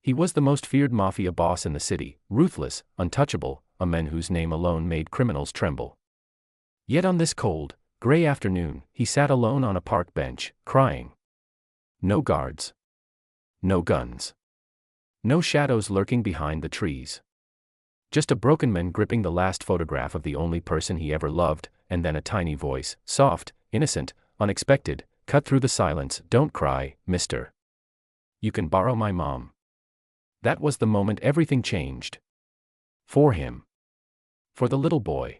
He was the most feared mafia boss in the city, ruthless, untouchable, a man whose name alone made criminals tremble. Yet on this cold, gray afternoon, he sat alone on a park bench, crying. No guards. No guns. No shadows lurking behind the trees. Just a broken man gripping the last photograph of the only person he ever loved, and then a tiny voice, soft, innocent, unexpected, cut through the silence. Don't cry, mister. You can borrow my mom. That was the moment everything changed. For him. For the little boy.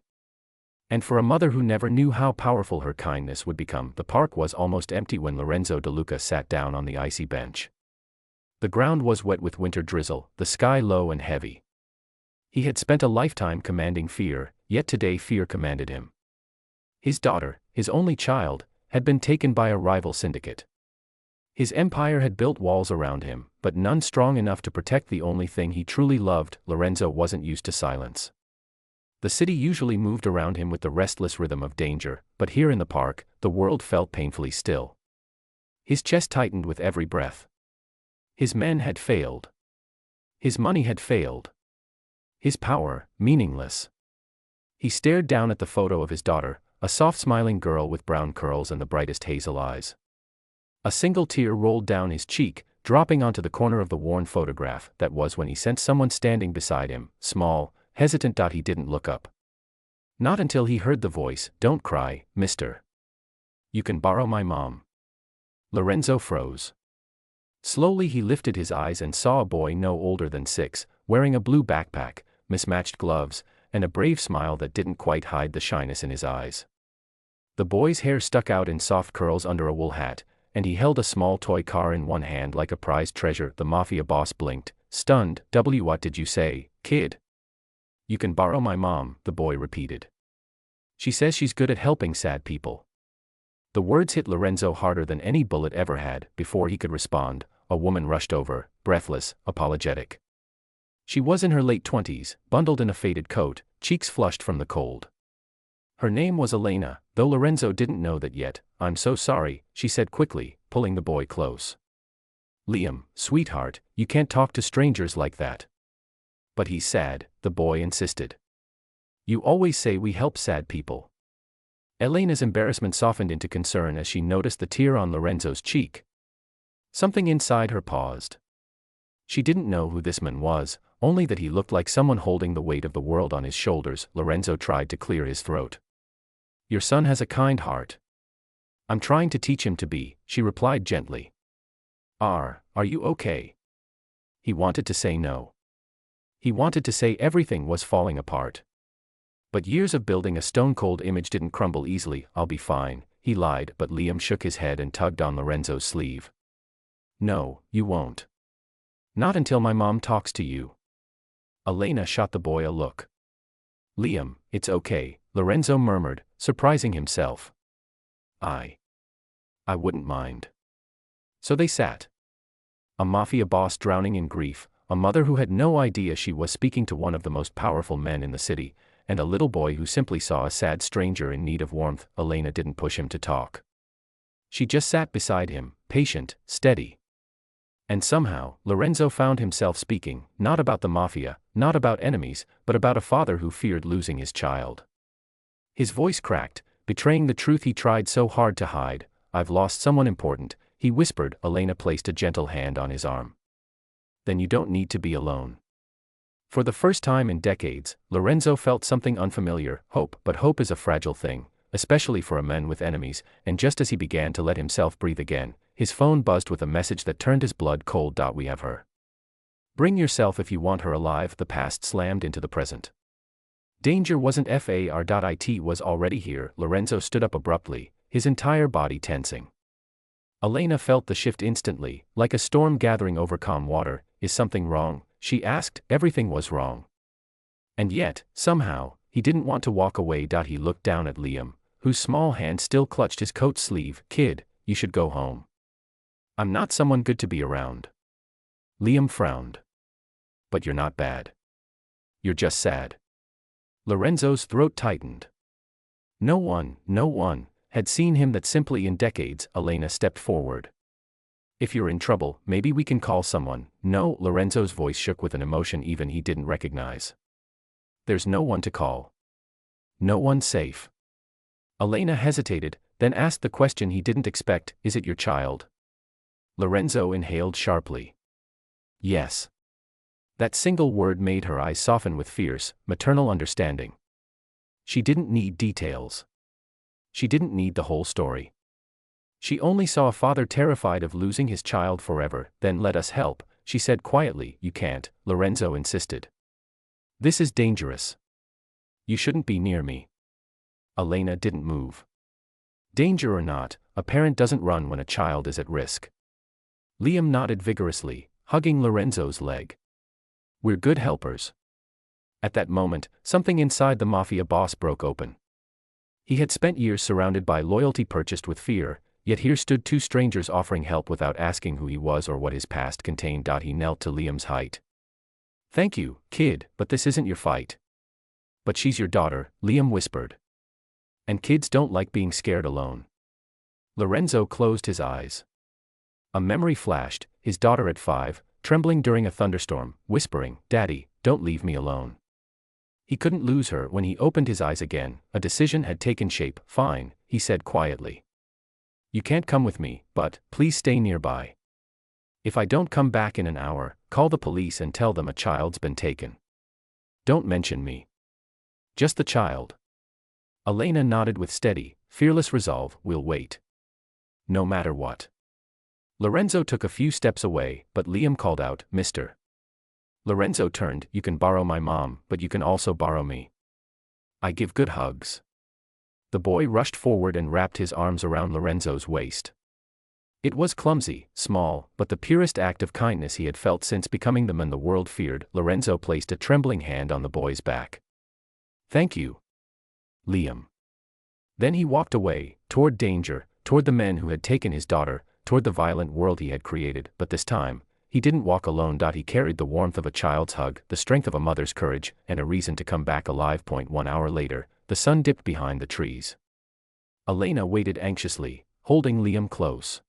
And for a mother who never knew how powerful her kindness would become. The park was almost empty when Lorenzo De Luca sat down on the icy bench. The ground was wet with winter drizzle, the sky low and heavy. He had spent a lifetime commanding fear, yet today fear commanded him. His daughter, his only child, had been taken by a rival syndicate. His empire had built walls around him, but none strong enough to protect the only thing he truly loved. Lorenzo wasn't used to silence. The city usually moved around him with the restless rhythm of danger, but here in the park, the world felt painfully still. His chest tightened with every breath. His men had failed. His money had failed. His power, meaningless. He stared down at the photo of his daughter, a soft smiling girl with brown curls and the brightest hazel eyes. A single tear rolled down his cheek, dropping onto the corner of the worn photograph. That was when he sensed someone standing beside him, small, hesitant. He didn't look up. Not until he heard the voice, "Don't cry, mister. You can borrow my mom." Lorenzo froze. Slowly he lifted his eyes and saw a boy no older than 6, wearing a blue backpack, mismatched gloves, and a brave smile that didn't quite hide the shyness in his eyes. The boy's hair stuck out in soft curls under a wool hat, and he held a small toy car in one hand like a prized treasure. The mafia boss blinked, stunned. What did you say, kid?" "You can borrow my mom," the boy repeated. "She says she's good at helping sad people." The words hit Lorenzo harder than any bullet ever had. Before he could respond, a woman rushed over, breathless, apologetic. She was in her late 20s, bundled in a faded coat, cheeks flushed from the cold. Her name was Elena, though Lorenzo didn't know that yet. "I'm so sorry," she said quickly, pulling the boy close. "Liam, sweetheart, you can't talk to strangers like that." "But he's sad," the boy insisted. "You always say we help sad people." Elena's embarrassment softened into concern as she noticed the tear on Lorenzo's cheek. Something inside her paused. She didn't know who this man was, only that he looked like someone holding the weight of the world on his shoulders. Lorenzo tried to clear his throat. "Your son has a kind heart." "I'm trying to teach him to be," she replied gently. Are you okay?" He wanted to say no. He wanted to say everything was falling apart. But years of building a stone-cold image didn't crumble easily. "I'll be fine," he lied, but Liam shook his head and tugged on Lorenzo's sleeve. "No, you won't. Not until my mom talks to you." Elena shot the boy a look. "Liam, it's okay," Lorenzo murmured, surprising himself. I wouldn't mind." So they sat. A mafia boss drowning in grief, a mother who had no idea she was speaking to one of the most powerful men in the city, and a little boy who simply saw a sad stranger in need of warmth. Elena didn't push him to talk. She just sat beside him, patient, steady. And somehow, Lorenzo found himself speaking, not about the mafia, not about enemies, but about a father who feared losing his child. His voice cracked, betraying the truth he tried so hard to hide. "I've lost someone important," he whispered. Elena placed a gentle hand on his arm. "Then you don't need to be alone." For the first time in decades, Lorenzo felt something unfamiliar, hope. But hope is a fragile thing, especially for a man with enemies, and just as he began to let himself breathe again, his phone buzzed with a message that turned his blood cold. "We have her. Bring yourself if you want her alive." The past slammed into the present. Danger wasn't far. It was already here. Lorenzo stood up abruptly, his entire body tensing. Elena felt the shift instantly, like a storm gathering over calm water. "Is something wrong?" she asked. Everything was wrong. And yet, somehow, he didn't want to walk away. He looked down at Liam, whose small hand still clutched his coat sleeve. "Kid, you should go home. I'm not someone good to be around." Liam frowned. "But you're not bad. You're just sad." Lorenzo's throat tightened. No one had seen him that simply in decades. Elena stepped forward. If you're in trouble, maybe we can call someone. No, Lorenzo's voice shook with an emotion even he didn't recognize. There's no one to call. No one's safe. Elena hesitated, then asked the question he didn't expect, is it your child? Lorenzo inhaled sharply. Yes. That single word made her eyes soften with fierce, maternal understanding. She didn't need details. She didn't need the whole story. She only saw a father terrified of losing his child forever. Then let us help, she said quietly. You can't, Lorenzo insisted. This is dangerous. You shouldn't be near me. Elena didn't move. Danger or not, a parent doesn't run when a child is at risk. Liam nodded vigorously, hugging Lorenzo's leg. We're good helpers. At that moment, something inside the Mafia boss broke open. He had spent years surrounded by loyalty purchased with fear, yet here stood two strangers offering help without asking who he was or what his past contained. He knelt to Liam's height. Thank you, kid, but this isn't your fight. But she's your daughter, Liam whispered. And kids don't like being scared alone. Lorenzo closed his eyes. A memory flashed, his daughter at 5, trembling during a thunderstorm, whispering, Daddy, don't leave me alone. He couldn't lose her. When he opened his eyes again, a decision had taken shape. Fine, he said quietly. You can't come with me, but please stay nearby. If I don't come back in an hour, call the police and tell them a child's been taken. Don't mention me. Just the child. Elena nodded with steady, fearless resolve. We'll wait. No matter what. Lorenzo took a few steps away, but Liam called out, Mister. Lorenzo turned. You can borrow my mom, but you can also borrow me. I give good hugs. The boy rushed forward and wrapped his arms around Lorenzo's waist. It was clumsy, small, but the purest act of kindness he had felt since becoming the man the world feared. Lorenzo placed a trembling hand on the boy's back. Thank you, Liam. Then he walked away, toward danger, toward the men who had taken his daughter, toward the violent world he had created. But this time, he didn't walk alone. He carried the warmth of a child's hug, the strength of a mother's courage, and a reason to come back alive. 1 hour later, the sun dipped behind the trees. Elena waited anxiously, holding Liam close.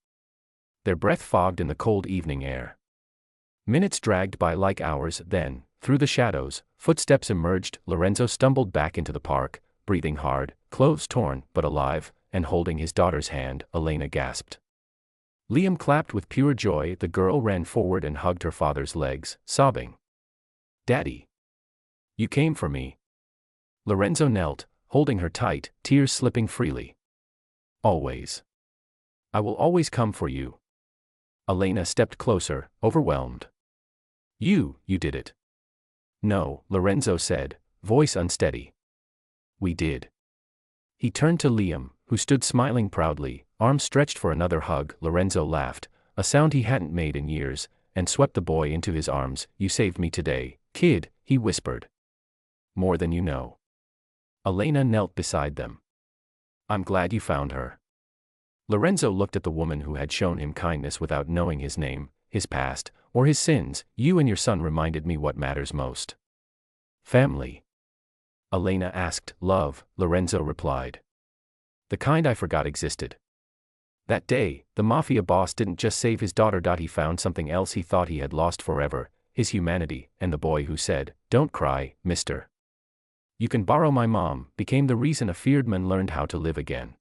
Their breath fogged in the cold evening air. Minutes dragged by like hours. Then, through the shadows, footsteps emerged. Lorenzo stumbled back into the park, breathing hard, clothes torn, but alive, and holding his daughter's hand. Elena gasped. Liam clapped with pure joy. The girl ran forward and hugged her father's legs, sobbing. Daddy. You came for me. Lorenzo knelt, holding her tight, tears slipping freely. Always. I will always come for you. Elena stepped closer, overwhelmed. You did it. No, Lorenzo said, voice unsteady. We did. He turned to Liam, who stood smiling proudly, arms stretched for another hug. Lorenzo laughed, a sound he hadn't made in years, and swept the boy into his arms. You saved me today, kid, he whispered. More than you know. Elena knelt beside them. I'm glad you found her. Lorenzo looked at the woman who had shown him kindness without knowing his name, his past, or his sins. You and your son reminded me what matters most. Family. Elena asked. Love, Lorenzo replied. The kind I forgot existed. That day, the Mafia boss didn't just save his daughter. He found something else he thought he had lost forever, his humanity, and the boy who said, Don't cry, mister. You can borrow my mom, became the reason a feared man learned how to live again.